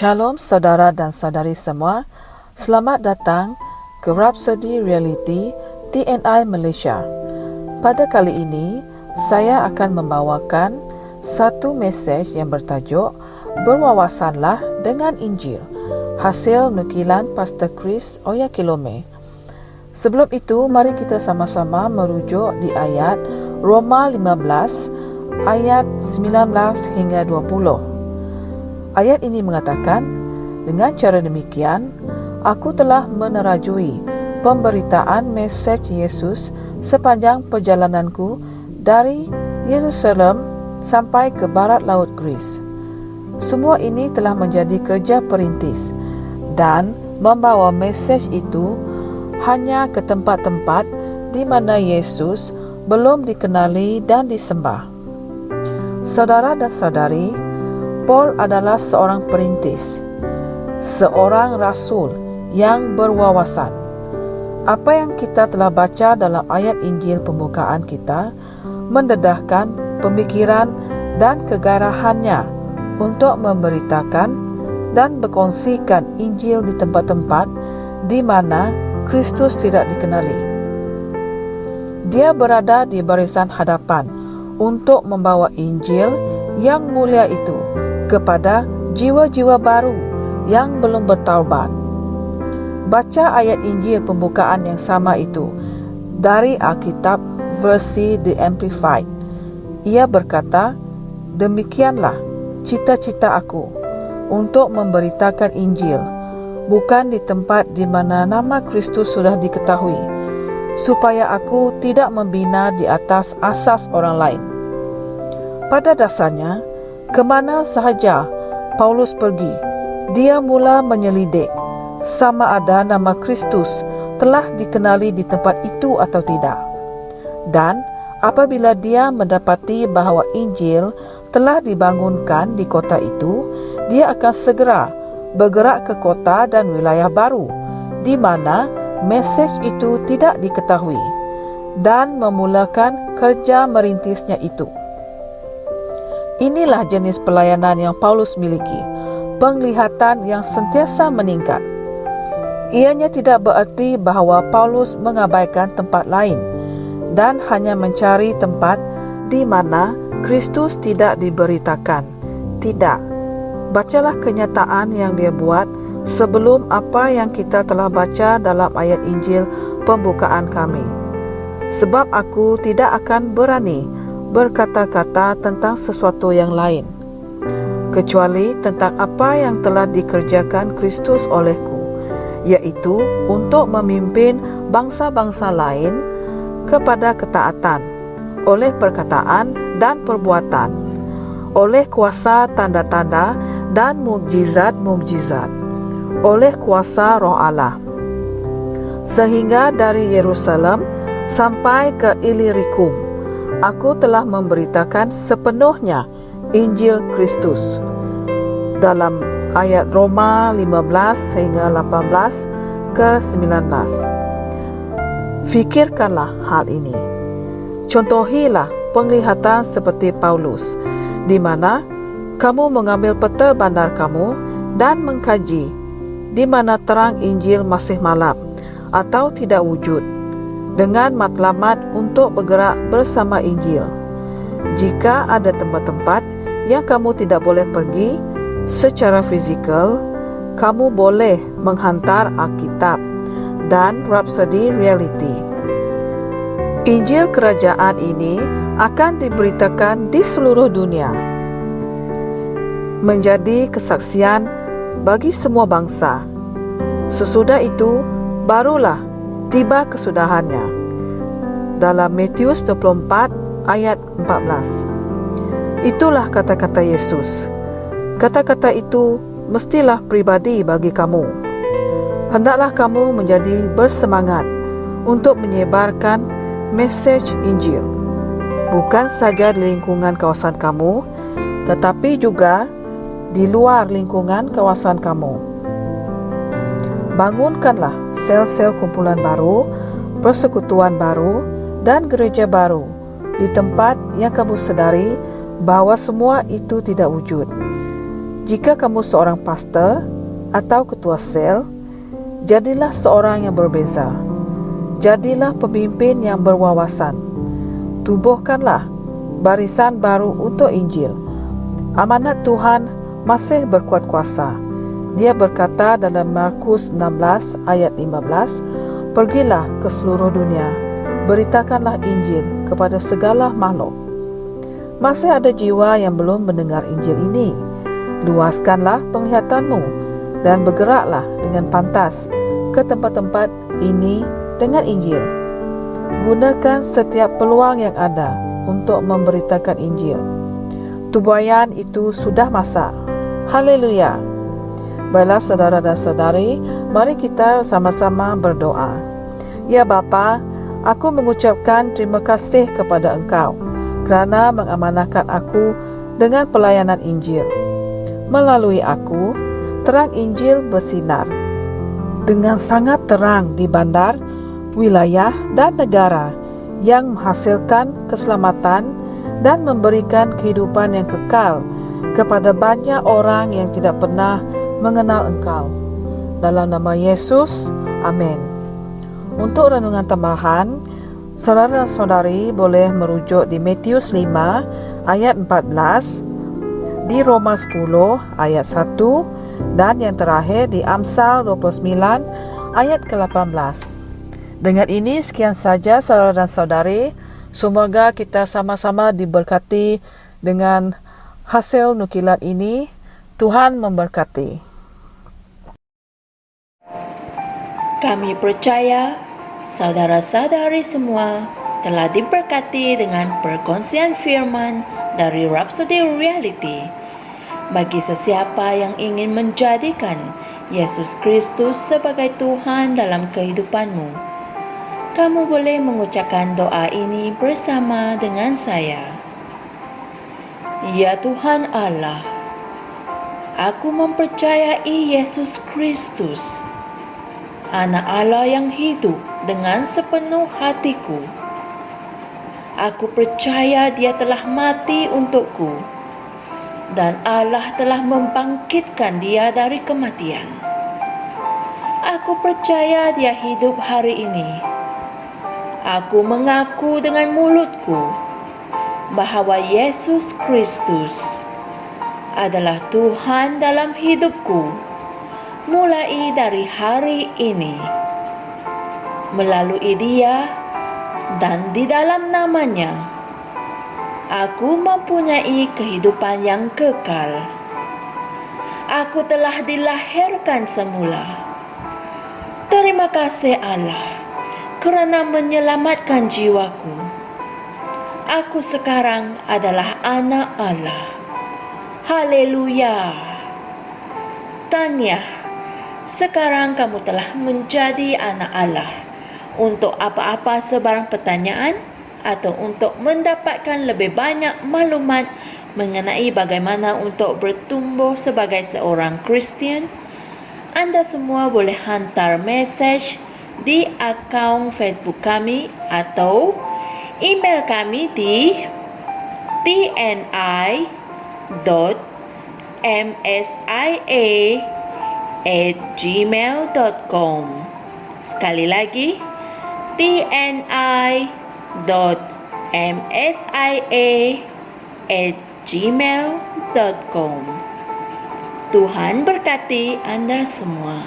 Shalom saudara dan saudari semua, selamat datang ke Rhapsody Reality TNI Malaysia. Pada kali ini, saya akan membawakan satu mesej yang bertajuk Berwawasanlah dengan Injil, hasil nukilan Pastor Chris Oyakhilome. Sebelum itu, mari kita sama-sama merujuk di ayat Roma 15 ayat 19 hingga 20. Ayat ini mengatakan, dengan cara demikian, aku telah menerajui pemberitaan mesej Yesus sepanjang perjalananku dari Yerusalem sampai ke barat laut Greece. Semua ini telah menjadi kerja perintis dan membawa mesej itu hanya ke tempat-tempat di mana Yesus belum dikenali dan disembah. Saudara dan saudari, Paul adalah seorang perintis, seorang rasul yang berwawasan. Apa yang kita telah baca dalam ayat Injil pembukaan kita mendedahkan pemikiran dan kegairahannya untuk memberitakan dan berkongsikan Injil di tempat-tempat di mana Kristus tidak dikenali. Dia berada di barisan hadapan untuk membawa Injil yang mulia itu kepada jiwa-jiwa baru yang belum bertaubat. Baca ayat Injil pembukaan yang sama itu dari Alkitab versi The Amplified. Ia berkata, demikianlah cita-cita aku untuk memberitakan Injil, bukan di tempat di mana nama Kristus sudah diketahui, supaya aku tidak membina di atas asas orang lain. Pada dasarnya, kemana sahaja Paulus pergi, dia mula menyelidik sama ada nama Kristus telah dikenali di tempat itu atau tidak. Dan apabila dia mendapati bahawa Injil telah dibangunkan di kota itu, dia akan segera bergerak ke kota dan wilayah baru di mana mesej itu tidak diketahui dan memulakan kerja merintisnya itu. Inilah jenis pelayanan yang Paulus miliki, penglihatan yang sentiasa meningkat. Ianya tidak bererti bahawa Paulus mengabaikan tempat lain dan hanya mencari tempat di mana Kristus tidak diberitakan. Tidak. Bacalah kenyataan yang dia buat sebelum apa yang kita telah baca dalam ayat Injil pembukaan kami. Sebab aku tidak akan berani berkata-kata tentang sesuatu yang lain, kecuali tentang apa yang telah dikerjakan Kristus olehku, iaitu untuk memimpin bangsa-bangsa lain kepada ketaatan, oleh perkataan dan perbuatan, oleh kuasa tanda-tanda dan mukjizat-mukjizat, oleh kuasa Roh Allah, sehingga dari Yerusalem sampai ke Illyricum, aku telah memberitakan sepenuhnya Injil Kristus. Dalam ayat Roma 15 hingga 18 ke 19. Fikirkanlah hal ini. Contohilah penglihatan seperti Paulus, di mana kamu mengambil peta bandar kamu dan mengkaji di mana terang Injil masih malam atau tidak wujud, dengan matlamat untuk bergerak bersama Injil. Jika ada tempat-tempat yang kamu tidak boleh pergi secara fizikal, kamu boleh menghantar Alkitab dan Rhapsody Reality. Injil kerajaan ini akan diberitakan di seluruh dunia, menjadi kesaksian bagi semua bangsa. Sesudah itu, barulah tiba kesudahannya. Dalam Matius 24 ayat 14. Itulah kata-kata Yesus. Kata-kata itu mestilah pribadi bagi kamu. Hendaklah kamu menjadi bersemangat untuk menyebarkan mesej Injil, bukan saja di lingkungan kawasan kamu, tetapi juga di luar lingkungan kawasan kamu. Bangunkanlah sel-sel kumpulan baru, persekutuan baru, dan gereja baru di tempat yang kamu sedari bahawa semua itu tidak wujud. Jika kamu seorang pastor atau ketua sel, jadilah seorang yang berbeza. Jadilah pemimpin yang berwawasan. Tubuhkanlah barisan baru untuk Injil. Amanat Tuhan masih berkuat kuasa. Dia berkata dalam Markus 16 ayat 15, "Pergilah ke seluruh dunia, beritakanlah Injil kepada segala makhluk." Masih ada jiwa yang belum mendengar Injil ini. Luaskanlah penglihatanmu dan bergeraklah dengan pantas ke tempat-tempat ini dengan Injil. Gunakan setiap peluang yang ada untuk memberitakan Injil. Tubuayan itu sudah masak. Haleluya. Baiklah saudara dan saudari, mari kita sama-sama berdoa. Ya Bapa, aku mengucapkan terima kasih kepada Engkau kerana mengamanahkan aku dengan pelayanan Injil. Melalui aku, terang Injil bersinar dengan sangat terang di bandar, wilayah dan negara yang menghasilkan keselamatan dan memberikan kehidupan yang kekal kepada banyak orang yang tidak pernah mengenal Engkau. Dalam nama Yesus, amin. Untuk renungan tambahan, saudara dan saudari boleh merujuk di Matius 5 ayat 14, di Roma 10 ayat 1, dan yang terakhir di Amsal 29 ayat ke-18. Dengan ini sekian saja saudara dan saudari. Semoga kita sama-sama diberkati dengan hasil nukilan ini. Tuhan memberkati. Kami percaya saudara-saudari semua telah diberkati dengan perkongsian firman dari Rhapsody Reality. Bagi sesiapa yang ingin menjadikan Yesus Kristus sebagai Tuhan dalam kehidupanmu, kamu boleh mengucapkan doa ini bersama dengan saya. Ya Tuhan Allah, aku mempercayai Yesus Kristus, Anak Allah yang hidup dengan sepenuh hatiku. Aku percaya Dia telah mati untukku dan Allah telah membangkitkan Dia dari kematian. Aku percaya Dia hidup hari ini. Aku mengaku dengan mulutku bahawa Yesus Kristus adalah Tuhan dalam hidupku mulai dari hari ini. Melalui Dia dan di dalam nama-Nya, aku mempunyai kehidupan yang kekal. Aku telah dilahirkan semula. Terima kasih Allah kerana menyelamatkan jiwaku. Aku sekarang adalah anak Allah. Haleluya. Tahniah, sekarang kamu telah menjadi anak Allah. Untuk apa-apa sebarang pertanyaan atau untuk mendapatkan lebih banyak maklumat mengenai bagaimana untuk bertumbuh sebagai seorang Kristian, anda semua boleh hantar mesej di akaun Facebook kami atau email kami di tni.msia@gmail.com. Sekali lagi, tni.msia@gmail.com. Tuhan berkati Anda semua.